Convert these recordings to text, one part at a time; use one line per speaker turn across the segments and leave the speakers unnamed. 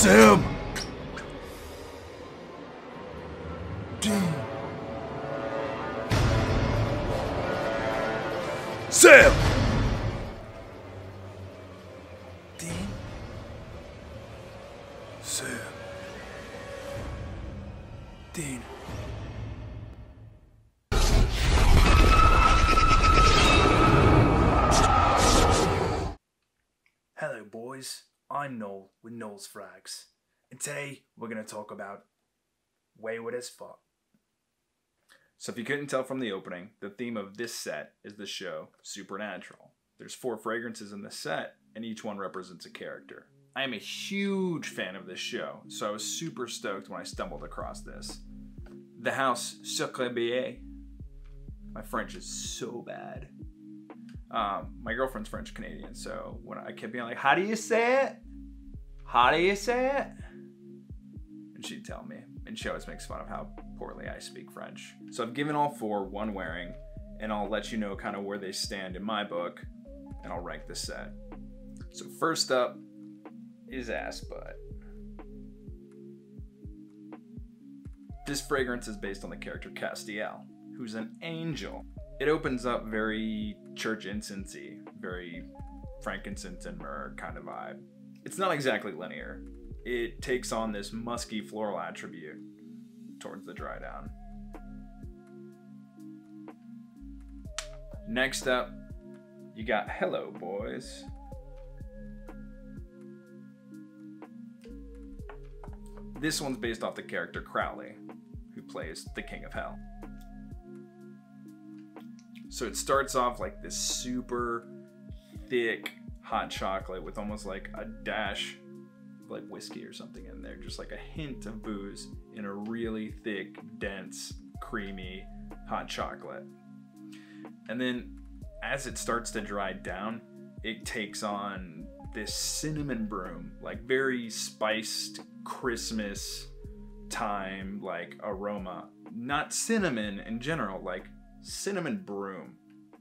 Sam! Dean! Sam! Dean? Sam. Dean. Hello boys, I'm Noel with Noel's Frags, and today we're going to talk about Wayward as Fuck. So if you couldn't tell from the opening, the theme of this set is the show Supernatural. There's 4 fragrances in the set, and each one represents a character. I am a huge fan of this show, so I was super stoked when I stumbled across this. The house Sucreabeille. My French is so bad. My girlfriend's French Canadian, so when I kept being like, how do you say it? How do you say it? And she'd tell me, and she always makes fun of how poorly I speak French. So I've given all 4 one wearing, and I'll let you know kind of where they stand in my book, and I'll rank the set. So first up is Assbutt. This fragrance is based on the character Castiel, who's an angel. It opens up very church incensey, very frankincense and myrrh kind of vibe. It's not exactly linear. It takes on this musky floral attribute towards the dry down. Next up, you got Hello Boys. This one's based off the character Crowley, who plays the King of Hell. So it starts off like this super thick hot chocolate with almost like a dash of like whiskey or something in there. Just like a hint of booze in a really thick, dense, creamy hot chocolate. And then as it starts to dry down, it takes on this cinnamon broom, like very spiced Christmas time like aroma. Not cinnamon in general, like cinnamon broom.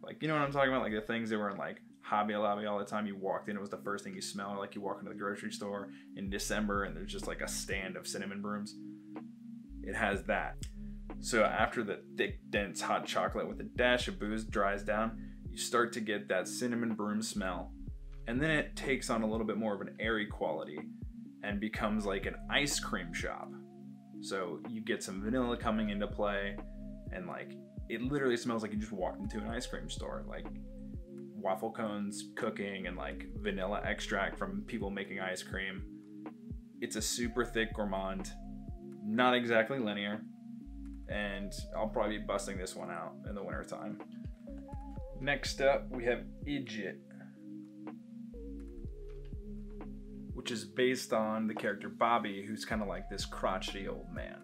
Like, you know what I'm talking about? Like the things that were in like Hobby Lobby all the time. You walked in, it was the first thing you smelled. Like you walk into the grocery store in December and there's just like a stand of cinnamon brooms. It has that. So after the thick, dense hot chocolate with a dash of booze dries down, you start to get that cinnamon broom smell. And then it takes on a little bit more of an airy quality and becomes like an ice cream shop. So you get some vanilla coming into play, and like it literally smells like you just walked into an ice cream store. Like waffle cones cooking and like vanilla extract from people making ice cream. It's a super thick gourmand, not exactly linear, and I'll probably be busting this one out in the winter time. Next up, we have Idjit, which is based on the character Bobby, who's kind of like this crotchety old man.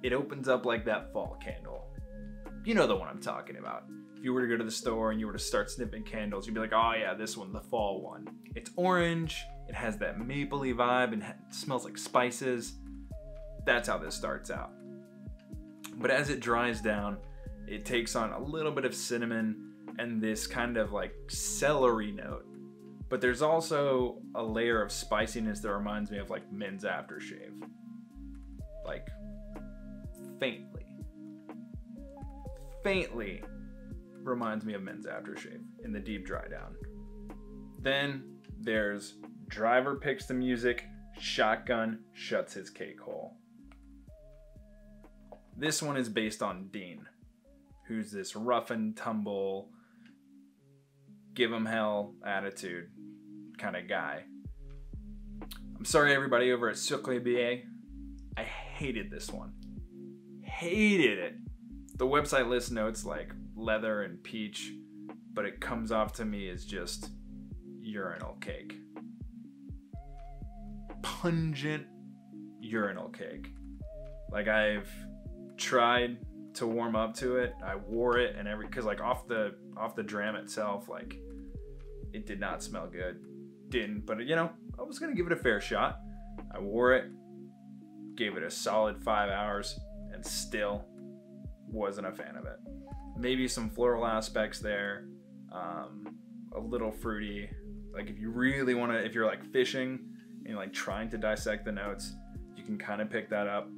It opens up like that fall candle. You know the one I'm talking about. If you were to go to the store and you were to start sniffing candles, you'd be like, oh yeah, this one, the fall one. It's orange, it has that mapley vibe, and it smells like spices. That's how this starts out. But as it dries down, it takes on a little bit of cinnamon and this kind of like celery note. But there's also a layer of spiciness that reminds me of like men's aftershave. Like faintly reminds me of men's aftershave in the deep dry down. Then there's driver picks the music, shotgun shuts his cake hole. This one is based on Dean, who's this rough and tumble, give him hell attitude kind of guy. I'm sorry everybody over at Sucreabeille. I hated this one. Hated it. The website lists notes like leather and peach, but it comes off to me as just urinal cake. Pungent urinal cake. Like I've tried to warm up to it. I wore it and cause like off the dram itself, like it did not smell good. Didn't, but you know, I was gonna give it a fair shot. I wore it, gave it a solid 5 hours, and still wasn't a fan of it. Maybe some floral aspects there, a little fruity, Like if you really want to, if you're like fishing and you're like trying to dissect the notes, you can kind of pick that up,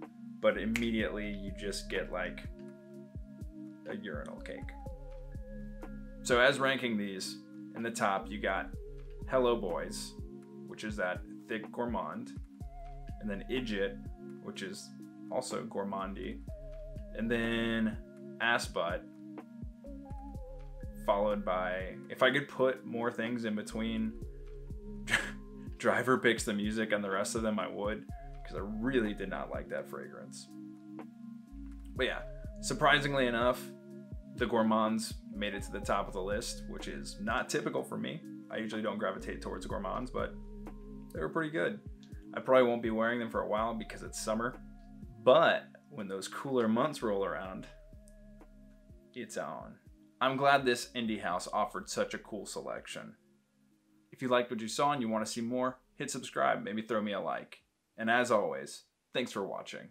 but immediately you just get like a urinal cake. So as ranking these, in the top you got Hello Boys, which is that thick gourmand, and then Idjit, which is also gourmandy, and then Assbutt, followed by, if I could put more things in between Driver Picks the Music and the rest of them, I would, because I really did not like that fragrance. But yeah, surprisingly enough, the gourmands made it to the top of the list, which is not typical for me. I usually don't gravitate towards gourmands, but they were pretty good. I probably won't be wearing them for a while because it's summer, but when those cooler months roll around, it's on. I'm glad this indie house offered such a cool selection. If you liked what you saw and you want to see more, hit subscribe, maybe throw me a like. And as always, thanks for watching.